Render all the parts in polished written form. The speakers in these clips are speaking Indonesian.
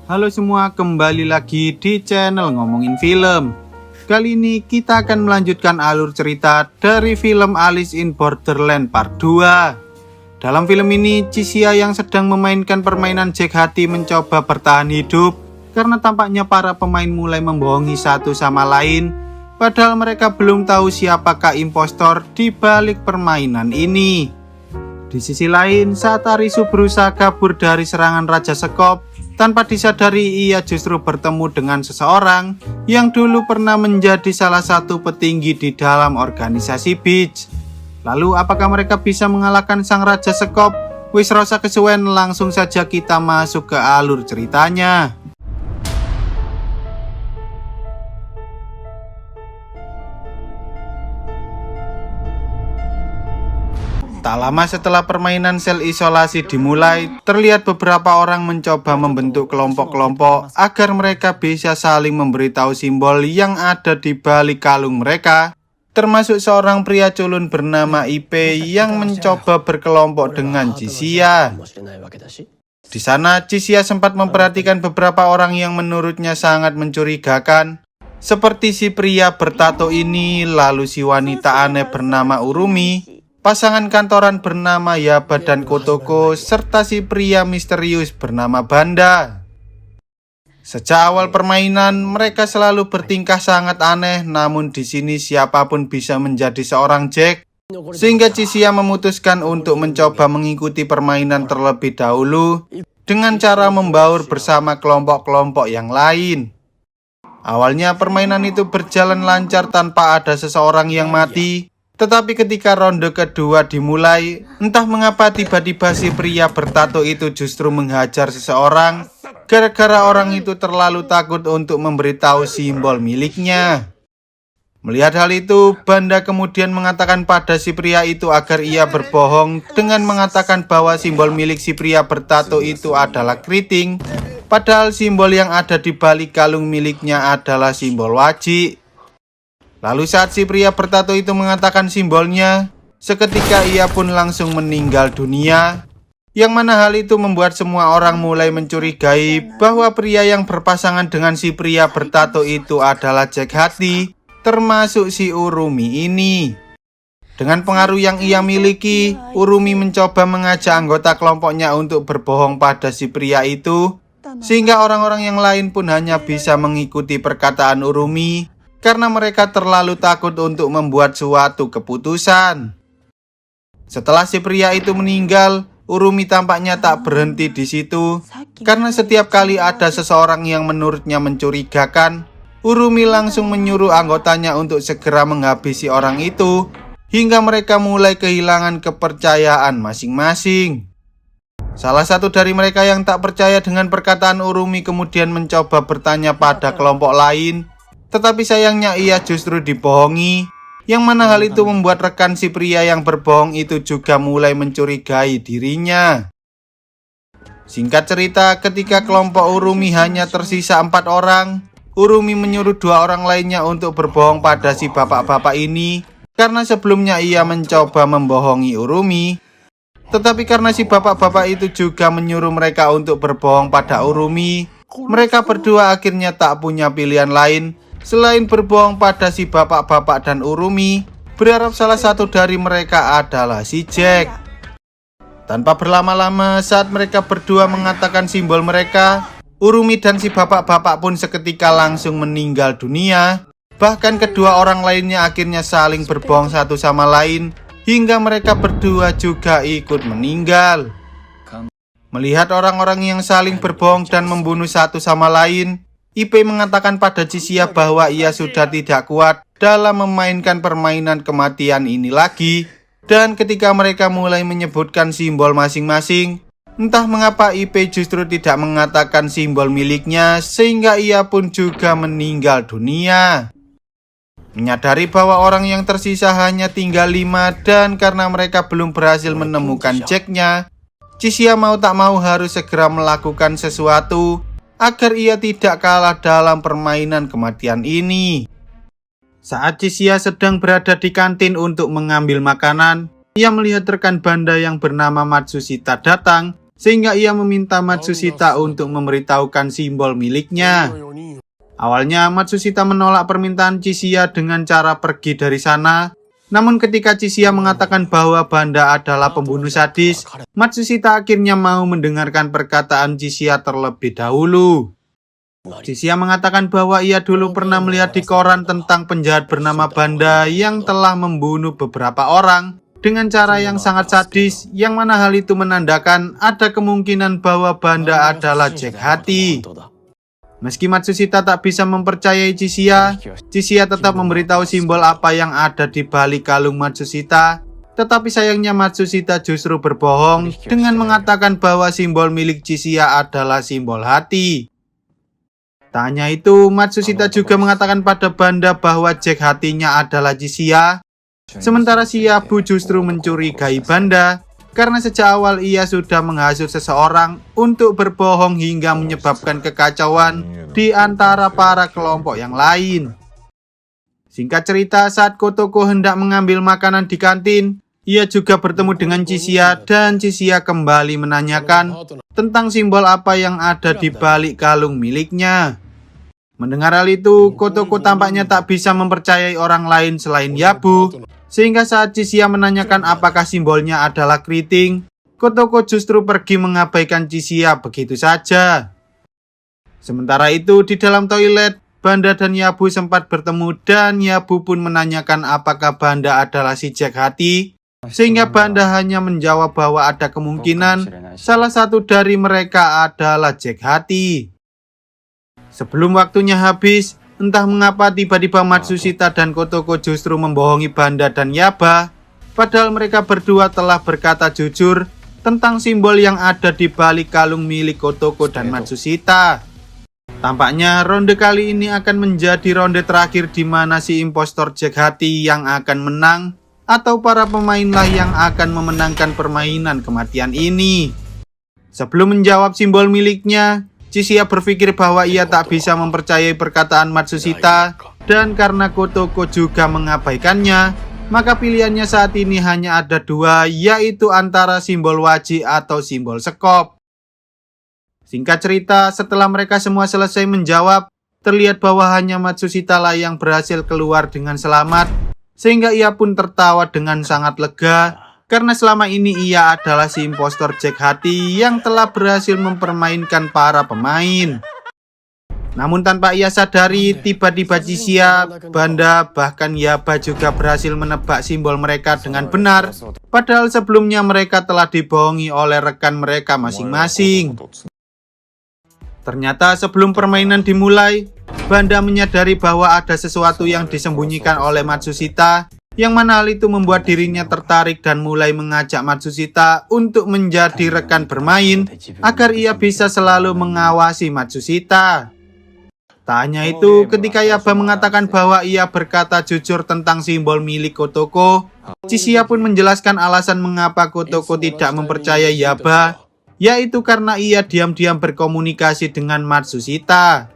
Halo semua, kembali lagi di channel Ngomongin Film. Kali ini kita akan melanjutkan alur cerita dari film Alice in Borderland Part 2. Dalam film ini, Chixia yang sedang memainkan permainan Jack hati mencoba bertahan hidup karena tampaknya para pemain mulai membohongi satu sama lain, padahal mereka belum tahu siapakah impostor di balik permainan ini. Di sisi lain, saat Arisu berusaha kabur dari serangan Raja Sekop, tanpa disadari ia justru bertemu dengan seseorang yang dulu pernah menjadi salah satu petinggi di dalam organisasi Beach. Lalu apakah mereka bisa mengalahkan sang Raja Sekop? Wis rasa kesuwen, langsung saja kita masuk ke alur ceritanya. Tak lama setelah permainan sel isolasi dimulai, terlihat beberapa orang mencoba membentuk kelompok-kelompok agar mereka bisa saling memberitahu simbol yang ada di balik kalung mereka, termasuk seorang pria culun bernama IP yang mencoba berkelompok dengan Chixia. Di sana, Chixia sempat memperhatikan beberapa orang yang menurutnya sangat mencurigakan, seperti si pria bertato ini, lalu si wanita aneh bernama Urumi, pasangan kantoran bernama Yaba dan Kotoko, serta si pria misterius bernama Banda. Sejak awal permainan, mereka selalu bertingkah sangat aneh, namun di sini siapapun bisa menjadi seorang Jack, sehingga Chixia memutuskan untuk mencoba mengikuti permainan terlebih dahulu dengan cara membaur bersama kelompok-kelompok yang lain. Awalnya permainan itu berjalan lancar tanpa ada seseorang yang mati. Tetapi ketika ronde kedua dimulai, entah mengapa tiba-tiba si pria bertato itu justru menghajar seseorang gara-gara orang itu terlalu takut untuk memberitahu simbol miliknya. Melihat hal itu, Banda kemudian mengatakan pada si pria itu agar ia berbohong dengan mengatakan bahwa simbol milik si pria bertato itu adalah keriting, padahal simbol yang ada di balik kalung miliknya adalah simbol wajik. Lalu saat si pria bertato itu mengatakan simbolnya, seketika ia pun langsung meninggal dunia. Yang mana hal itu membuat semua orang mulai mencurigai bahwa pria yang berpasangan dengan si pria bertato itu adalah Jack hati, termasuk si Urumi ini. Dengan pengaruh yang ia miliki, Urumi mencoba mengajak anggota kelompoknya untuk berbohong pada si pria itu, sehingga orang-orang yang lain pun hanya bisa mengikuti perkataan Urumi karena mereka terlalu takut untuk membuat suatu keputusan. Setelah si pria itu meninggal, Urumi tampaknya tak berhenti di situ, karena setiap kali ada seseorang yang menurutnya mencurigakan, Urumi langsung menyuruh anggotanya untuk segera menghabisi orang itu, hingga mereka mulai kehilangan kepercayaan masing-masing. Salah satu dari mereka yang tak percaya dengan perkataan Urumi kemudian mencoba bertanya pada kelompok lain, tetapi sayangnya ia justru dibohongi, yang mana hal itu membuat rekan si pria yang berbohong itu juga mulai mencurigai dirinya. Singkat cerita, ketika kelompok Urumi hanya tersisa 4 orang, Urumi menyuruh 2 orang lainnya untuk berbohong pada si bapak-bapak ini, karena sebelumnya ia mencoba membohongi Urumi. Tetapi karena si bapak-bapak itu juga menyuruh mereka untuk berbohong pada Urumi, mereka berdua akhirnya tak punya pilihan lain selain berbohong pada si bapak-bapak dan Urumi, berharap salah satu dari mereka adalah si Jack. Tanpa berlama-lama, saat mereka berdua mengatakan simbol mereka, Urumi dan si bapak-bapak pun seketika langsung meninggal dunia. Bahkan kedua orang lainnya akhirnya saling berbohong satu sama lain, hingga mereka berdua juga ikut meninggal. Melihat orang-orang yang saling berbohong dan membunuh satu sama lain, IP mengatakan pada Chixia bahwa ia sudah tidak kuat dalam memainkan permainan kematian ini lagi. Dan ketika mereka mulai menyebutkan simbol masing-masing, entah mengapa IP justru tidak mengatakan simbol miliknya, sehingga ia pun juga meninggal dunia. Menyadari bahwa orang yang tersisa hanya tinggal 5 dan karena mereka belum berhasil menemukan Jack-nya, Chixia mau tak mau harus segera melakukan sesuatu agar ia tidak kalah dalam permainan kematian ini. Saat Chixia sedang berada di kantin untuk mengambil makanan, ia melihat rekan Banda yang bernama Matsushita datang sehingga ia meminta Matsushita untuk memberitahukan simbol miliknya. Awalnya Matsushita menolak permintaan Chishia dengan cara pergi dari sana. Namun ketika Chishia mengatakan bahwa Banda adalah pembunuh sadis, Matsushita akhirnya mau mendengarkan perkataan Chishia terlebih dahulu. Chishia mengatakan bahwa ia dulu pernah melihat di koran tentang penjahat bernama Banda yang telah membunuh beberapa orang dengan cara yang sangat sadis, yang mana hal itu menandakan ada kemungkinan bahwa Banda adalah Jack Hati. Meski Matsushita tak bisa mempercayai Chishia, Chishia tetap memberitahu simbol apa yang ada di balik kalung Matsushita. Tetapi sayangnya Matsushita justru berbohong dengan mengatakan bahwa simbol milik Chishia adalah simbol hati. Tak hanya itu, Matsushita juga mengatakan pada Banda bahwa Jack Hatinya adalah Chishia. Sementara si Yabu justru mencurigai Banda karena sejak awal ia sudah menghasut seseorang untuk berbohong hingga menyebabkan kekacauan di antara para kelompok yang lain. Singkat cerita, saat Kotoko hendak mengambil makanan di kantin, ia juga bertemu dengan Chishia dan Chishia kembali menanyakan tentang simbol apa yang ada di balik kalung miliknya. Mendengar hal itu, Kotoko tampaknya tak bisa mempercayai orang lain selain Yabu. Sehingga saat Chishia menanyakan apakah simbolnya adalah keriting, Kotoko justru pergi mengabaikan Chishia begitu saja. Sementara itu, di dalam toilet, Banda dan Yabu sempat bertemu dan Yabu pun menanyakan apakah Banda adalah si Jack Hati. Sehingga Banda hanya menjawab bahwa ada kemungkinan salah satu dari mereka adalah Jack Hati. Sebelum waktunya habis, entah mengapa tiba-tiba Matsushita dan Kotoko justru membohongi Banda dan Yaba, padahal mereka berdua telah berkata jujur tentang simbol yang ada di balik kalung milik Kotoko dan Matsushita. Tampaknya ronde kali ini akan menjadi ronde terakhir di mana si impostor Jack Hati yang akan menang, atau para pemainlah yang akan memenangkan permainan kematian ini. Sebelum menjawab simbol miliknya, Chishia berpikir bahwa ia tak bisa mempercayai perkataan Matsushita, dan karena Kotoko juga mengabaikannya, maka pilihannya saat ini hanya ada dua, yaitu antara simbol waji atau simbol sekop. Singkat cerita, setelah mereka semua selesai menjawab, terlihat bahwa hanya Matsushita lah yang berhasil keluar dengan selamat, sehingga ia pun tertawa dengan sangat lega, karena selama ini ia adalah si impostor Jack Hati yang telah berhasil mempermainkan para pemain. Namun tanpa ia sadari, tiba-tiba Chishia, Banda, bahkan Yaba juga berhasil menebak simbol mereka dengan benar, padahal sebelumnya mereka telah dibohongi oleh rekan mereka masing-masing. Ternyata sebelum permainan dimulai, Banda menyadari bahwa ada sesuatu yang disembunyikan oleh Matsushita, yang mana hal itu membuat dirinya tertarik dan mulai mengajak Matsushita untuk menjadi rekan bermain agar ia bisa selalu mengawasi Matsushita. Tak hanya itu, ketika Yaba mengatakan bahwa ia berkata jujur tentang simbol milik Kotoko, Chishia pun menjelaskan alasan mengapa Kotoko tidak mempercayai Yaba, yaitu karena ia diam-diam berkomunikasi dengan Matsushita.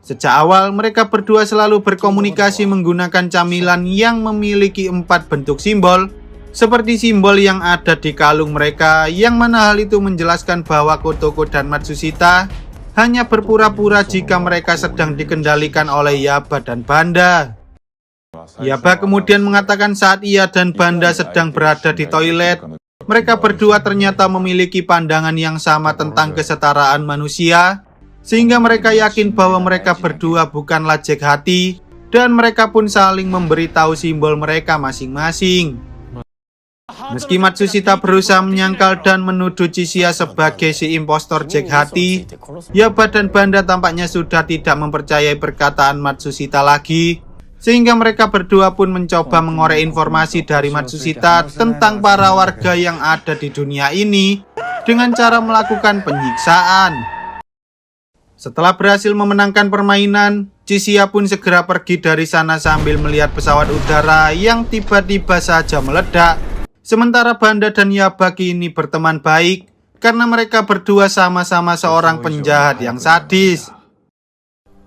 Sejak awal, mereka berdua selalu berkomunikasi menggunakan camilan yang memiliki 4 bentuk simbol, seperti simbol yang ada di kalung mereka, yang mana hal itu menjelaskan bahwa Kotoko dan Matsushita hanya berpura-pura jika mereka sedang dikendalikan oleh Yaba dan Banda. Yaba kemudian mengatakan saat ia dan Banda sedang berada di toilet, mereka berdua ternyata memiliki pandangan yang sama tentang kesetaraan manusia, sehingga mereka yakin bahwa mereka berdua bukanlah Jack Hati, dan mereka pun saling memberitahu simbol mereka masing-masing. Meski Matsushita berusaha menyangkal dan menuduh Chishia sebagai si impostor Jack Hati, Yaba dan Banda tampaknya sudah tidak mempercayai perkataan Matsushita lagi, sehingga mereka berdua pun mencoba mengorek informasi dari Matsushita tentang para warga yang ada di dunia ini dengan cara melakukan penyiksaan. Setelah berhasil memenangkan permainan, Chishia pun segera pergi dari sana sambil melihat pesawat udara yang tiba-tiba saja meledak. Sementara Banda dan Yaba kini berteman baik karena mereka berdua sama-sama seorang penjahat yang sadis.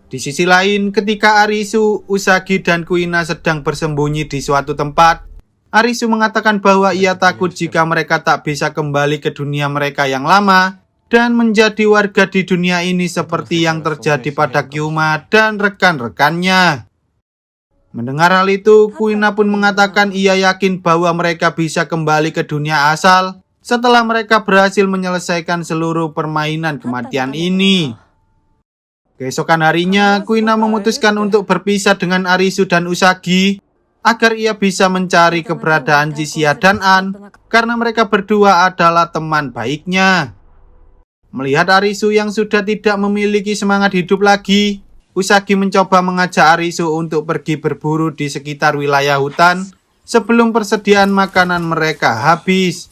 Di sisi lain, ketika Arisu, Usagi, dan Kuina sedang bersembunyi di suatu tempat, Arisu mengatakan bahwa ia takut jika mereka tak bisa kembali ke dunia mereka yang lama dan menjadi warga di dunia ini seperti yang terjadi pada Kyuma dan rekan-rekannya. Mendengar hal itu, Kuina pun mengatakan ia yakin bahwa mereka bisa kembali ke dunia asal setelah mereka berhasil menyelesaikan seluruh permainan kematian ini. Keesokan harinya, Kuina memutuskan untuk berpisah dengan Arisu dan Usagi agar ia bisa mencari keberadaan Jisia dan An karena mereka berdua adalah teman baiknya. Melihat Arisu yang sudah tidak memiliki semangat hidup lagi, Usagi mencoba mengajak Arisu untuk pergi berburu di sekitar wilayah hutan sebelum persediaan makanan mereka habis.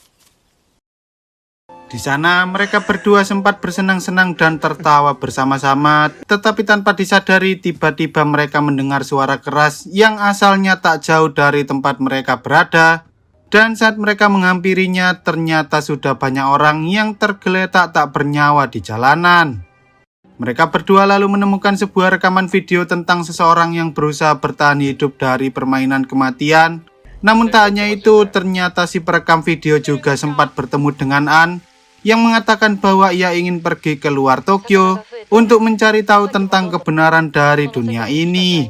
Di sana, mereka berdua sempat bersenang-senang dan tertawa bersama-sama, tetapi tanpa disadari tiba-tiba mereka mendengar suara keras yang asalnya tak jauh dari tempat mereka berada. Dan saat mereka menghampirinya, ternyata sudah banyak orang yang tergeletak tak bernyawa di jalanan. Mereka berdua lalu menemukan sebuah rekaman video tentang seseorang yang berusaha bertahan hidup dari permainan kematian. Namun tak hanya itu, ternyata si perekam video juga sempat bertemu dengan An, yang mengatakan bahwa ia ingin pergi ke luar Tokyo untuk mencari tahu tentang kebenaran dari dunia ini.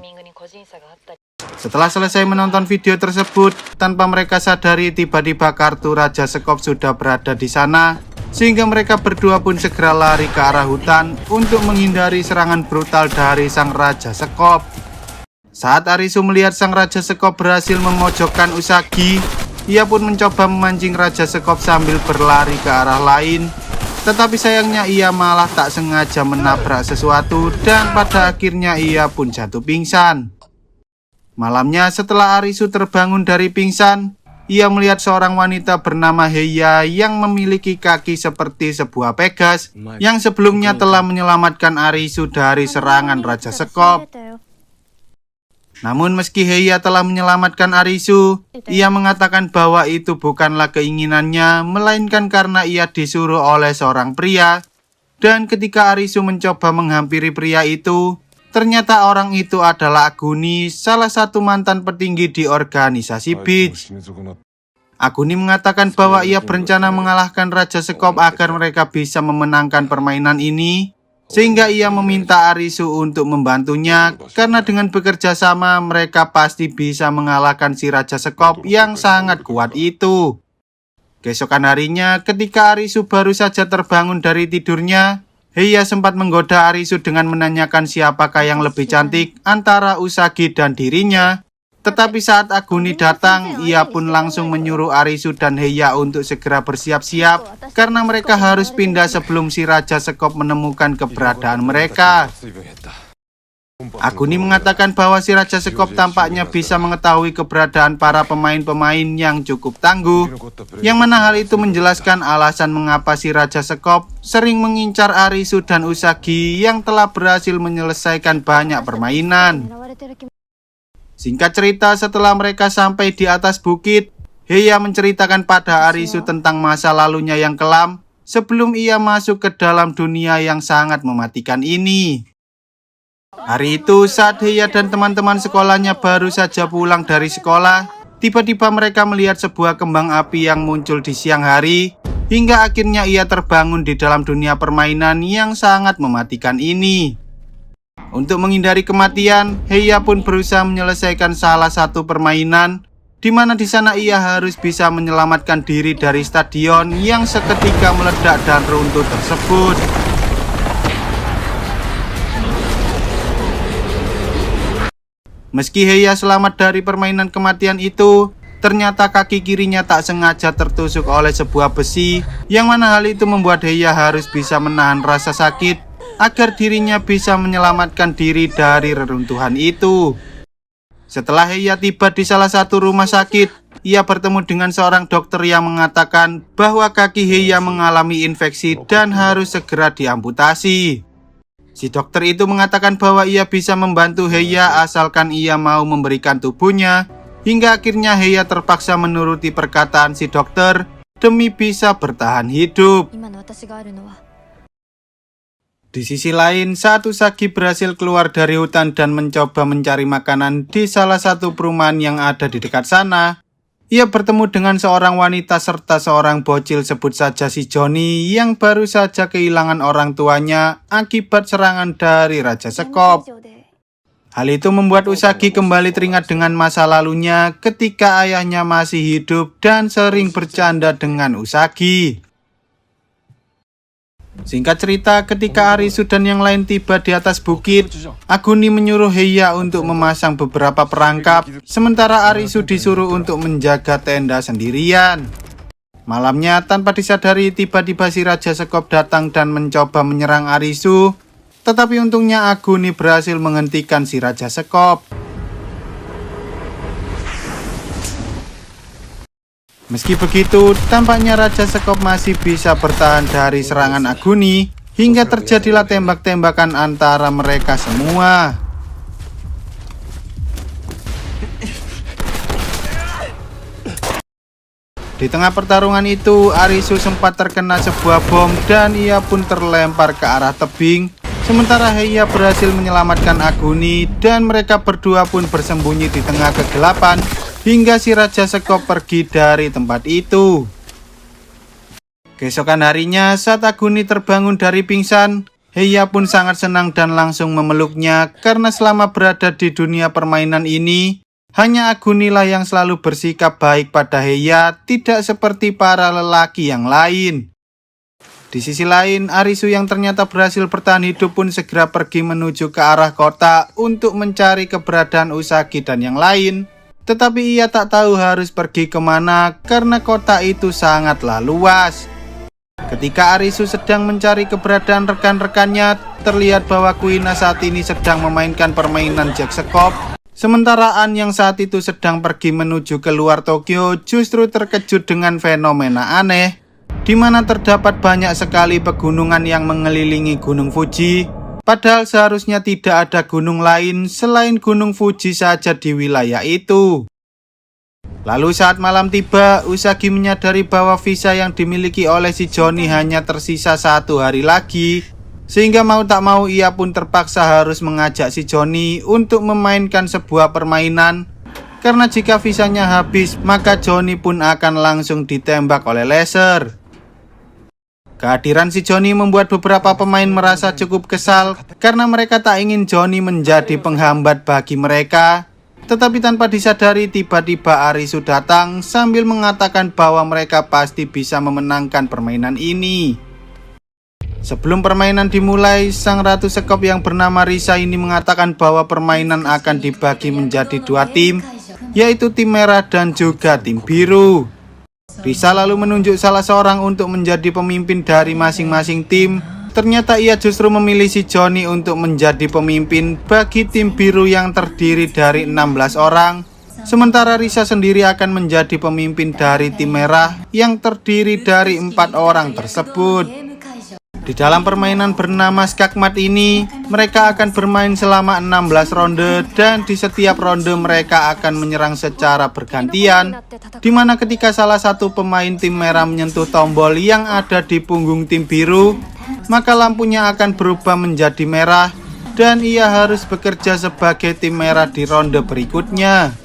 Setelah selesai menonton video tersebut, tanpa mereka sadari tiba-tiba kartu Raja Sekop sudah berada di sana, sehingga mereka berdua pun segera lari ke arah hutan untuk menghindari serangan brutal dari sang Raja Sekop. Saat Arisu melihat sang Raja Sekop berhasil memojokkan Usagi, ia pun mencoba memancing Raja Sekop sambil berlari ke arah lain. Tetapi sayangnya ia malah tak sengaja menabrak sesuatu dan pada akhirnya ia pun jatuh pingsan. Malamnya setelah Arisu terbangun dari pingsan, ia melihat seorang wanita bernama Heiya yang memiliki kaki seperti sebuah pegas yang sebelumnya telah menyelamatkan Arisu dari serangan Raja Sekop. Namun meski Heiya telah menyelamatkan Arisu, ia mengatakan bahwa itu bukanlah keinginannya, melainkan karena ia disuruh oleh seorang pria. Dan ketika Arisu mencoba menghampiri pria itu, ternyata orang itu adalah Aguni, salah satu mantan petinggi di organisasi Beach. Aguni mengatakan bahwa ia berencana mengalahkan Raja Sekop agar mereka bisa memenangkan permainan ini, sehingga ia meminta Arisu untuk membantunya, karena dengan bekerja sama mereka pasti bisa mengalahkan si Raja Sekop yang sangat kuat itu. Keesokan harinya, ketika Arisu baru saja terbangun dari tidurnya, Heiya sempat menggoda Arisu dengan menanyakan siapakah yang lebih cantik antara Usagi dan dirinya. Tetapi saat Aguni datang, ia pun langsung menyuruh Arisu dan Heiya untuk segera bersiap-siap karena mereka harus pindah sebelum si Raja Sekop menemukan keberadaan mereka. Aguni mengatakan bahwa si Raja Sekop tampaknya bisa mengetahui keberadaan para pemain-pemain yang cukup tangguh, yang mana hal itu menjelaskan alasan mengapa si Raja Sekop sering mengincar Arisu dan Usagi yang telah berhasil menyelesaikan banyak permainan. Singkat cerita, setelah mereka sampai di atas bukit, Heiya menceritakan pada Arisu tentang masa lalunya yang kelam sebelum ia masuk ke dalam dunia yang sangat mematikan ini. Hari itu, saat Heiya dan teman-teman sekolahnya baru saja pulang dari sekolah, tiba-tiba mereka melihat sebuah kembang api yang muncul di siang hari, hingga akhirnya ia terbangun di dalam dunia permainan yang sangat mematikan ini. Untuk menghindari kematian, Heiya pun berusaha menyelesaikan salah satu permainan, di mana di sana ia harus bisa menyelamatkan diri dari stadion yang seketika meledak dan runtuh tersebut. Meski Heiya selamat dari permainan kematian itu, ternyata kaki kirinya tak sengaja tertusuk oleh sebuah besi, yang mana hal itu membuat Heiya harus bisa menahan rasa sakit agar dirinya bisa menyelamatkan diri dari reruntuhan itu. Setelah Heiya tiba di salah satu rumah sakit, ia bertemu dengan seorang dokter yang mengatakan bahwa kaki Heiya mengalami infeksi dan harus segera diamputasi. Si dokter itu mengatakan bahwa ia bisa membantu Heiya asalkan ia mau memberikan tubuhnya, hingga akhirnya Heiya terpaksa menuruti perkataan si dokter demi bisa bertahan hidup. Di sisi lain, saat Usagi berhasil keluar dari hutan dan mencoba mencari makanan di salah satu perumahan yang ada di dekat sana, ia bertemu dengan seorang wanita serta seorang bocil sebut saja si Johnny yang baru saja kehilangan orang tuanya akibat serangan dari Raja Sekop. Hal itu membuat Usagi kembali teringat dengan masa lalunya ketika ayahnya masih hidup dan sering bercanda dengan Usagi. Singkat cerita, ketika Arisu dan yang lain tiba di atas bukit, Aguni menyuruh Heiya untuk memasang beberapa perangkap, sementara Arisu disuruh untuk menjaga tenda sendirian. Malamnya, tanpa disadari, tiba-tiba si Raja Sekop datang dan mencoba menyerang Arisu, tetapi untungnya Aguni berhasil menghentikan si Raja Sekop. Meski begitu, tampaknya Raja Sekop masih bisa bertahan dari serangan Aguni, hingga terjadilah tembak-tembakan antara mereka semua. Di tengah pertarungan itu, Arisu sempat terkena sebuah bom dan ia pun terlempar ke arah tebing. Sementara Heiya berhasil menyelamatkan Aguni dan mereka berdua pun bersembunyi di tengah kegelapan hingga si Raja Sekop pergi dari tempat itu. Keesokan harinya, saat Aguni terbangun dari pingsan, Heiya pun sangat senang dan langsung memeluknya karena selama berada di dunia permainan ini, hanya Agunilah yang selalu bersikap baik pada Heiya, tidak seperti para lelaki yang lain. Di sisi lain, Arisu yang ternyata berhasil bertahan hidup pun segera pergi menuju ke arah kota untuk mencari keberadaan Usagi dan yang lain. Tetapi ia tak tahu harus pergi kemana karena kota itu sangatlah luas. Ketika Arisu sedang mencari keberadaan rekan-rekannya, terlihat bahwa Kuina saat ini sedang memainkan permainan Jack Sekop. Sementara An yang saat itu sedang pergi menuju ke luar Tokyo justru terkejut dengan fenomena aneh, di mana terdapat banyak sekali pegunungan yang mengelilingi Gunung Fuji. Padahal seharusnya tidak ada gunung lain selain Gunung Fuji saja di wilayah itu. Lalu saat malam tiba, Usagi menyadari bahwa visa yang dimiliki oleh si Johnny hanya tersisa 1 hari lagi. Sehingga mau tak mau ia pun terpaksa harus mengajak si Johnny untuk memainkan sebuah permainan. Karena jika visanya habis, maka Johnny pun akan langsung ditembak oleh laser. Kehadiran si Johnny membuat beberapa pemain merasa cukup kesal karena mereka tak ingin Johnny menjadi penghambat bagi mereka. Tetapi tanpa disadari, tiba-tiba Arisu datang sambil mengatakan bahwa mereka pasti bisa memenangkan permainan ini. Sebelum permainan dimulai, sang Ratu Sekop yang bernama Risa ini mengatakan bahwa permainan akan dibagi menjadi 2 tim, yaitu tim merah dan juga tim biru. Risa lalu menunjuk salah seorang untuk menjadi pemimpin dari masing-masing tim. Ternyata ia justru memilih si Johnny untuk menjadi pemimpin bagi tim biru yang terdiri dari 16 orang. Sementara Risa sendiri akan menjadi pemimpin dari tim merah yang terdiri dari 4 orang tersebut. Di dalam permainan bernama Skakmat ini, mereka akan bermain selama 16 ronde dan di setiap ronde mereka akan menyerang secara bergantian, di mana ketika salah satu pemain tim merah menyentuh tombol yang ada di punggung tim biru, maka lampunya akan berubah menjadi merah dan ia harus bekerja sebagai tim merah di ronde berikutnya.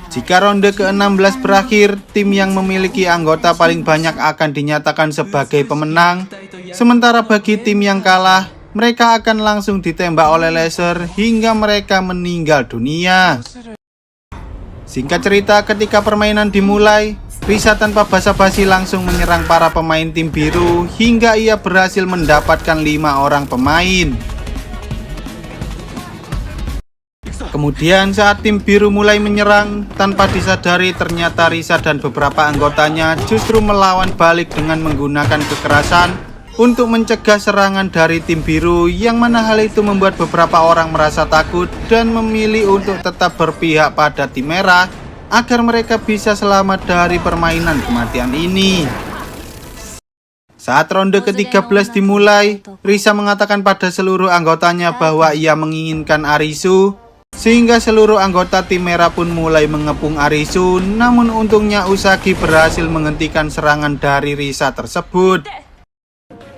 Jika ronde ke-16 berakhir, tim yang memiliki anggota paling banyak akan dinyatakan sebagai pemenang. Sementara bagi tim yang kalah, mereka akan langsung ditembak oleh laser hingga mereka meninggal dunia. Singkat cerita, ketika permainan dimulai, Risa tanpa basa-basi langsung menyerang para pemain tim biru hingga ia berhasil mendapatkan 5 orang pemain. Kemudian saat tim biru mulai menyerang, tanpa disadari ternyata Risa dan beberapa anggotanya justru melawan balik dengan menggunakan kekerasan untuk mencegah serangan dari tim biru, yang mana hal itu membuat beberapa orang merasa takut dan memilih untuk tetap berpihak pada tim merah agar mereka bisa selamat dari permainan kematian ini. Saat ronde ke-13 dimulai, Risa mengatakan pada seluruh anggotanya bahwa ia menginginkan Arisu, sehingga seluruh anggota tim merah pun mulai mengepung Arisu. Namun untungnya Usagi berhasil menghentikan serangan dari Risa tersebut.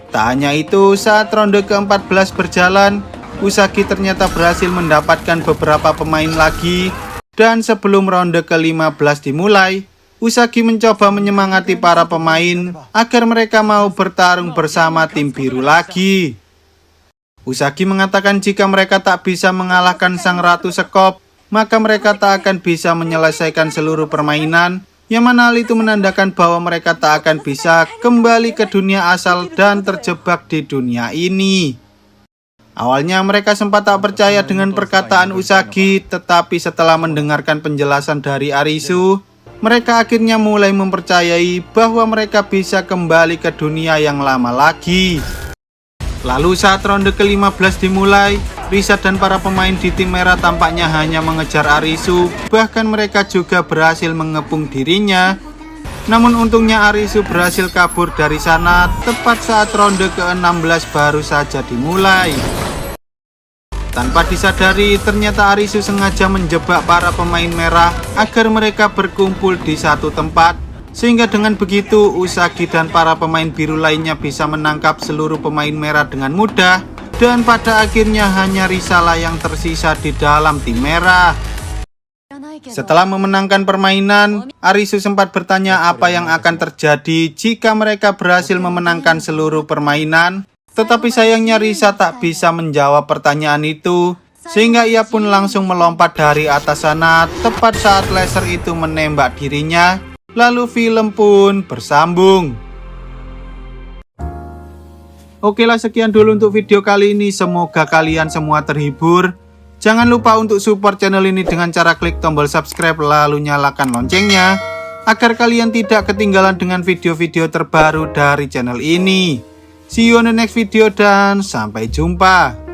Tak hanya itu, saat ronde ke-14 berjalan, Usagi ternyata berhasil mendapatkan beberapa pemain lagi. Dan sebelum ronde ke-15 dimulai, Usagi mencoba menyemangati para pemain agar mereka mau bertarung bersama tim biru lagi. Usagi mengatakan jika mereka tak bisa mengalahkan sang Ratu Sekop, maka mereka tak akan bisa menyelesaikan seluruh permainan, yang mana hal itu menandakan bahwa mereka tak akan bisa kembali ke dunia asal dan terjebak di dunia ini. Awalnya mereka sempat tak percaya dengan perkataan Usagi, tetapi setelah mendengarkan penjelasan dari Arisu, mereka akhirnya mulai mempercayai bahwa mereka bisa kembali ke dunia yang lama lagi. Lalu saat ronde ke-15 dimulai, Risa dan para pemain di tim merah tampaknya hanya mengejar Arisu, bahkan mereka juga berhasil mengepung dirinya. Namun untungnya Arisu berhasil kabur dari sana tepat saat ronde ke-16 baru saja dimulai. Tanpa disadari, ternyata Arisu sengaja menjebak para pemain merah agar mereka berkumpul di satu tempat, sehingga dengan begitu Usagi dan para pemain biru lainnya bisa menangkap seluruh pemain merah dengan mudah, dan pada akhirnya hanya Risalah yang tersisa di dalam tim merah. Setelah memenangkan permainan, Arisu sempat bertanya apa yang akan terjadi jika mereka berhasil memenangkan seluruh permainan, tetapi sayangnya Risa tak bisa menjawab pertanyaan itu, sehingga ia pun langsung melompat dari atas sana tepat saat laser itu menembak dirinya. Lalu film pun bersambung. Oke lah, sekian dulu untuk video kali ini. Semoga kalian semua terhibur. Jangan lupa untuk support channel ini dengan cara klik tombol subscribe lalu nyalakan loncengnya, agar kalian tidak ketinggalan dengan video-video terbaru dari channel ini. See you on the next video dan sampai jumpa.